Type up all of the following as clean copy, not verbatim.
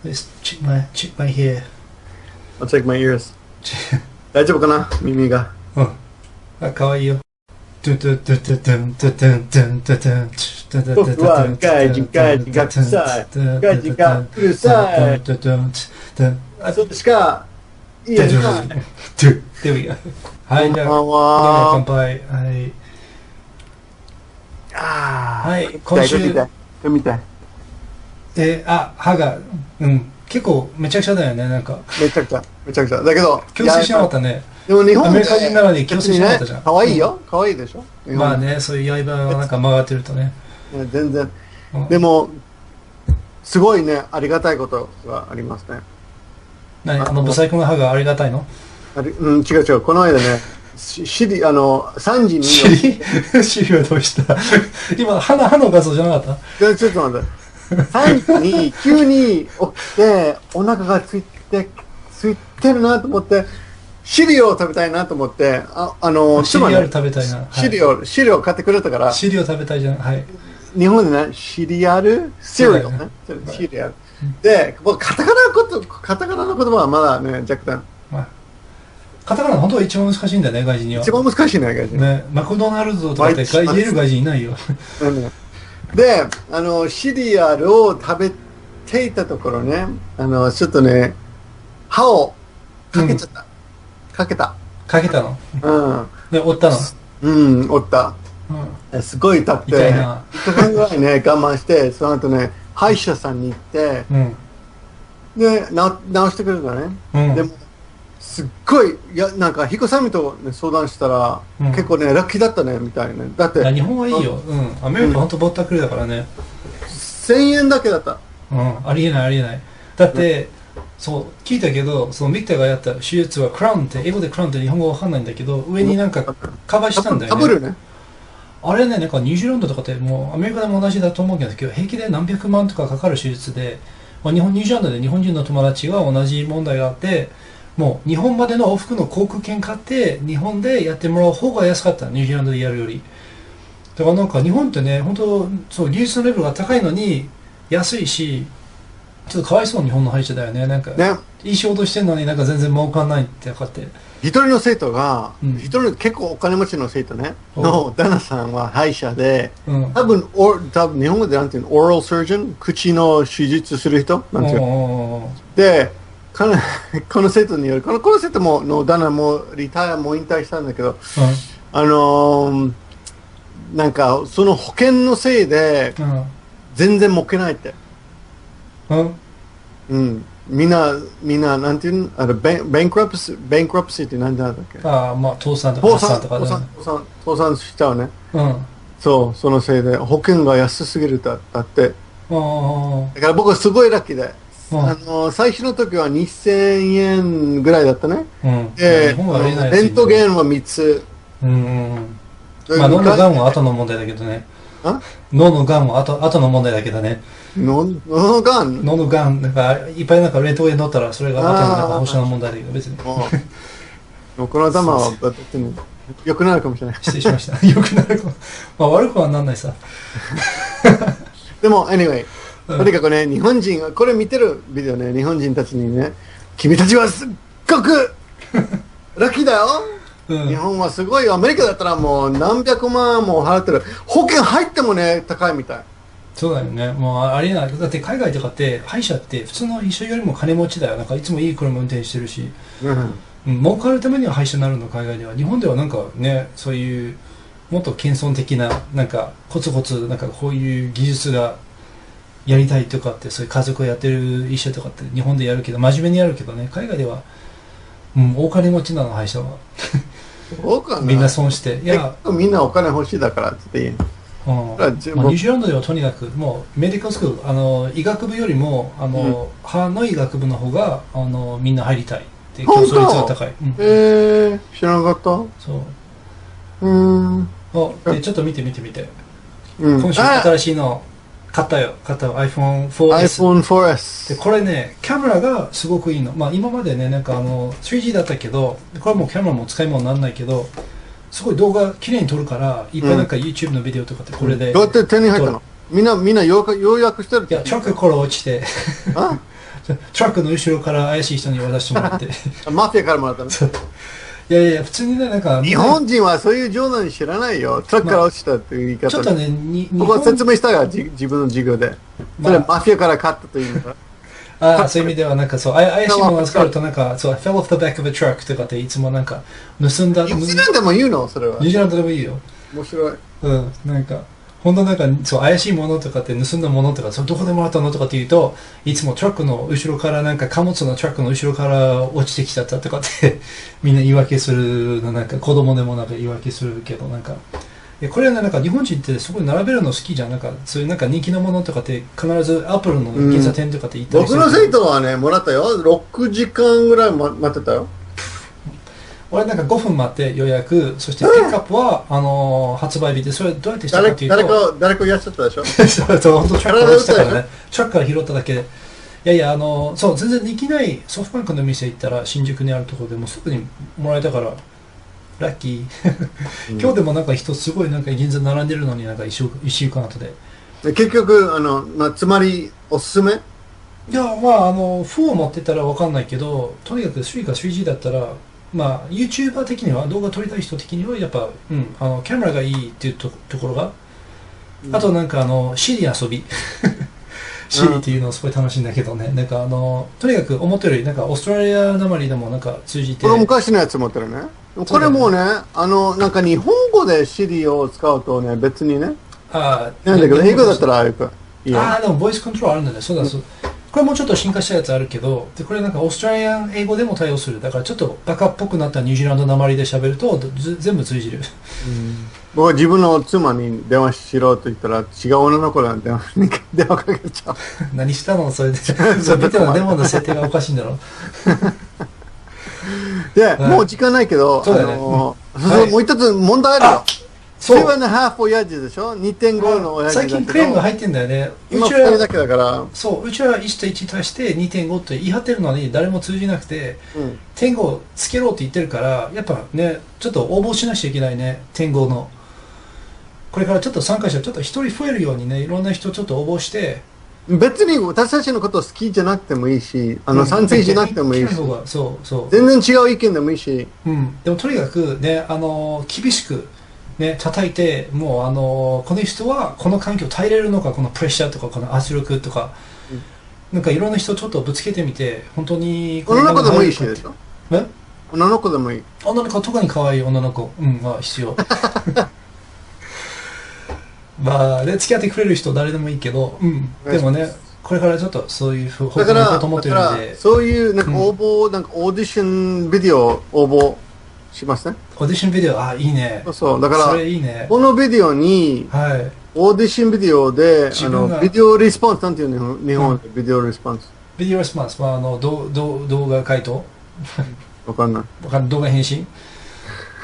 Let's check my hair. I'll check my ears. 大丈夫かな耳が。うん。あ、かわいいよ。うわ、ガジガジが臭い。ガジがうるさい。あ、そっちか。いいよ。There we go. はい、じゃあ、乾杯。はい。はい、今週。見たい。歯が、結構めちゃくちゃだよね、なんか。めちゃくちゃ。だけど、矯正しなかったね。でも日本アメリカ人なのに矯正しなかったじゃん。かわいいよ。かわいいでしょ。まあね、そういう刃がなんか曲がってるとね。全然。でも、すごいね、ありがたいことがありますね。ブサイクの歯がありがたいの？違う。この間ね、3時に。シリはどうした今、歯の画像じゃなかった？ちょっと待って。3時に急に起きて、お腹が空いてるなと思って、シリを食べたいなと思って、シリアル食べたいな。シリを買ってくれたから。シリを食べたいじゃん。はい。日本でね、シリアルシリアルね。シリアル。で、カタカナの言葉はまだね、弱点。カタカナ本当は一番難しいんだよね、外人には。一番難しいね、外人。ね、マクドナルドとかって外人いないよ。で、シリアルを食べていたところね、ちょっとね、歯をかけちゃった。かけたの？で、折ったの？折った。すごい痛くて、1ヶ月ぐらいね、我慢して、その後ね、歯医者さんに行って、で、治してくれたね。でも、すっごい、なんか、ヒコサミと相談したら、結構ね、ラッキーだったね、みたいな。だって。日本はいいよ。アメリカ本当ぼったくりだからね。1000円だけだった。ありえない。だって、そう、聞いたけど、そのミッターがやった手術はクラウンって、英語でクラウンって日本語わかんないんだけど、上になんかカバーしたんだよね。かぶるね。あれね、なんかニュージーランドとかってもうアメリカでも同じだと思うけど、平気で何百万とかかかる手術で、ニュージーランドで日本人の友達が同じ問題があって、もう日本までの往復の航空券買って日本でやってもらう方が安かった、ニュージーランドでやるより。だからなんか日本ってね、本当そう技術のレベルが高いのに安いし、ちょっとかわいそう日本の歯医者だよね。なんか、いい仕事してるのになんか全然儲かんないって分かって。一人の生徒が、結構お金持ちの生徒ね、の旦那さんは歯医者で、多分日本語でなんていうの、オーラルサージョン、口の手術する人なんていうの。で、この生徒による、この生徒の旦那も引退したんだけど、なんかその保険のせいで、全然儲けないって。みんな、なんていうの、バンクラプシーって何だっけ？倒産とか破産とかね。倒産しちゃうね。そう、そのせいで、保険が安すぎるだって。だから僕はすごいラッキーで、最初の時は2000円ぐらいだったね。で、レントゲンは3つ。脳のがんは後の問題だけどね。脳のがんは後の問題だけどね。脳のがんなんかいっぱいなんかレントゲン乗ったらそれが後のなんか保守の問題だけど別に。この頭は別に良くなるかもしれない。失礼しました。良くなるかも。悪くはなんないさ。でも anyway、とにかくね、日本人これ見てるビデオね、日本人たちにね、君たちはすっごくラッキーだよ。日本はすごいよ。アメリカだったらもう何百万も払ってる。保険入ってもね、高いみたい。そうだよね。もうありえない。だって海外とかって歯医者って普通の医者よりも金持ちだよ。なんかいつもいい車運転してるし、儲かるためには歯医者になるの、海外では。日本ではなんかね、そういうもっと謙遜的な、なんかコツコツなんかこういう技術がやりたいとかって、そういう家族をやってる医者とかって日本でやるけど、真面目にやるけどね、海外では大金持ちなの、歯医者は。みんな損して。いや、みんなお金欲しいだからって言う。ニュージーランドではとにかくもうメディカルスクール、医学部よりも歯の医学部の方がみんな入りたいって競争率が高い。知らなかった。そうでちょっと見て、今週新しいの買ったよ iPhone4S で、これね、キャメラがすごくいいの。今までね、なんか3G だったけど、これもキャメラも使い物にならないけど、すごい動画きれいに撮るから、いっぱいなんか YouTube のビデオとかってこれで、どうやって手に入ったの？みんな要約してる。いや、トラックから落ちてトラックの後ろから怪しい人に渡してもらってマフィアからもらったの。いやいや、普通にね、なんか日本人はそういう冗談知らないよ。トラックから落ちたっていう言い方。ちょっとね、僕は説明したが、自分の授業で。それマフィアから買ったというか。そういう意味では、なんかそう、怪しいものを使うと、なんか、そう、fell off the back of a truck とかっていつもなんか、盗んだ。ニュージーランドでも言うのそれは。ニュージーランドでもいいよ。面白い。うん、なんか、本当なんか、そう、怪しいものとかって盗んだものとか、どこでもらったのとかって言うと、いつもトラックの後ろから、なんか貨物のトラックの後ろから落ちてきちゃったとかってみんな言い訳するの、なんか子供でもなんか言い訳するけど、なんか、これはね、なんか日本人ってそこに並べるの好きじゃん。なんか、そういうなんか人気のものとかって必ずアップルの銀座店とかって言ったりする、僕の生徒はね、もらったよ。6時間ぐらい待ってたよ。俺なんか5分待って予約、そしてピックアップは、発売日で、それどうやってしたかっていうと、誰かいらっしゃったでしょそう、本当トラックから落ちたからね。トラックから拾っただけで。いやいや、そう、全然できないソフトバンクの店行ったら、新宿にあるところでもうすぐにもらえたから、ラッキー。今日でもなんか人すごいなんか銀座並んでるのになんか一週間後で。結局、つまり、おすすめ？いや、まあ、4を持ってたらわかんないけど、とにかく3か 3G だったら、まあ、YouTuber 的には、動画撮りたい人的には、やっぱ、キャメラがいいっていうところが、あとなんかSiri 遊び。Siri っていうのすごい楽しいんだけどね。なんかとにかく思ったより、なんかオーストラリアなまりでもなんか通じて。この昔のやつ持ってるね。これもね、なんか日本語で Siri を使うとね、別にね。なんだけど、英語だったらいいよ。でもボイスコントロールあるんだね。そうだそう。これもちょっと進化したやつあるけど、でこれなんかオーストラリアン英語でも対応する。だからちょっとバカっぽくなったニュージーランドなまりで喋ると全部通じる。僕は自分の妻に電話しろと言ったら違う女の子が電話かけちゃう。何したのそれで。それ見ても電話の設定がおかしいんだろ。で、もう時間ないけど、もう一つ問題あるよ。2.5親父でしょ ?2.5 の親父だけど。最近クレームが入ってんだよね。今2人だけだから。そう、うちは1と1足して 2.5 って言い張ってるのに誰も通じなくて、点5つけろって言ってるから、やっぱね、ちょっと応募しなくちゃいけないね、点5の。これからちょっと参加者ちょっと一人増えるようにね、いろんな人ちょっと応募して。別に私たちのこと好きじゃなくてもいいし、賛成しなくてもいいし、全然違う意見でもいいし。でもとにかくね、厳しく、ね、叩いて、もうこの人はこの環境耐えれるのか、このプレッシャーとかこの圧力とか、なんかいろんな人ちょっとぶつけてみて、本当に女の子でもいいしでしょ。女の子でもいい。女の子、特に可愛い女の子は必要。まあ、で付き合ってくれる人誰でもいいけど、でもね、これからちょっとそういう方向に行こうと思ってるんで、そういうなんか応募、なんかオーディションビデオ応募しますね。オーディションビデオ、いいね。そう、だから、それいいね。このビデオに、オーディションビデオで、ビデオレスポンス、なんていうの日本でビデオレスポンス。ビデオレスポンスは、動画回答わかんない。動画返信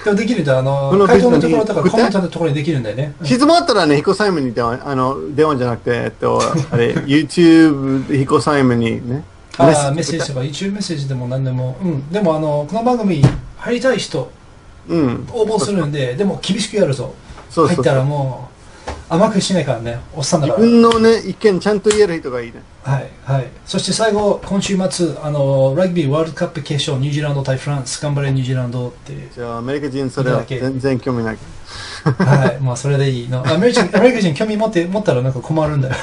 でもできるんだ。回答のところとかコメントのところにできるんだよね。質問あったらね、ヒコサイムに電話じゃなくて、あれ、YouTube ヒコサイムにね。メッセージとか、YouTube メッセージでも何でも。でもこの番組入りたい人、応募するんで、でも厳しくやるぞ。入ったらもう、甘くしないからね、おっさんだから。自分のね、意見ちゃんと言える人がいいね。そして最後、今週末、ラグビーワールドカップ決勝、ニュージーランド対フランス、頑張れニュージーランドって。じゃあ、アメリカ人それは全然興味ない。まあそれでいいの。アメリカ人興味持ったらなんか困るんだよ。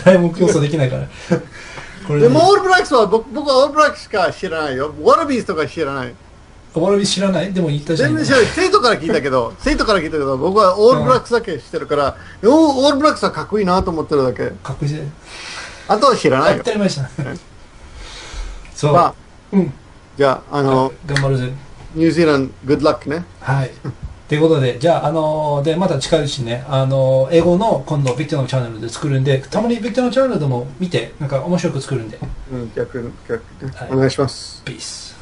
誰も競争できないから。でもオールブラックスは僕はオールブラックスしか知らないよ。ワラビーズとか知らない。ワラビーズ知らない？でも言ったじゃん。全然知らない。生徒から聞いたけど、僕はオールブラックスだけ知ってるから、オールブラックスはかっこいいなと思ってるだけ。かっこいいぜ。あとは知らないよ。当たり前じゃん。そう。まあ、じゃあ、頑張るぜ。ニュージーランド、グッドラックね。はい。ということで、じゃあ、で、また近いうちにね、英語の今度、ビクトのチャンネルで作るんで、たまにビクトのチャンネルでも見て、なんか面白く作るんで。逆、お願いします。ピース。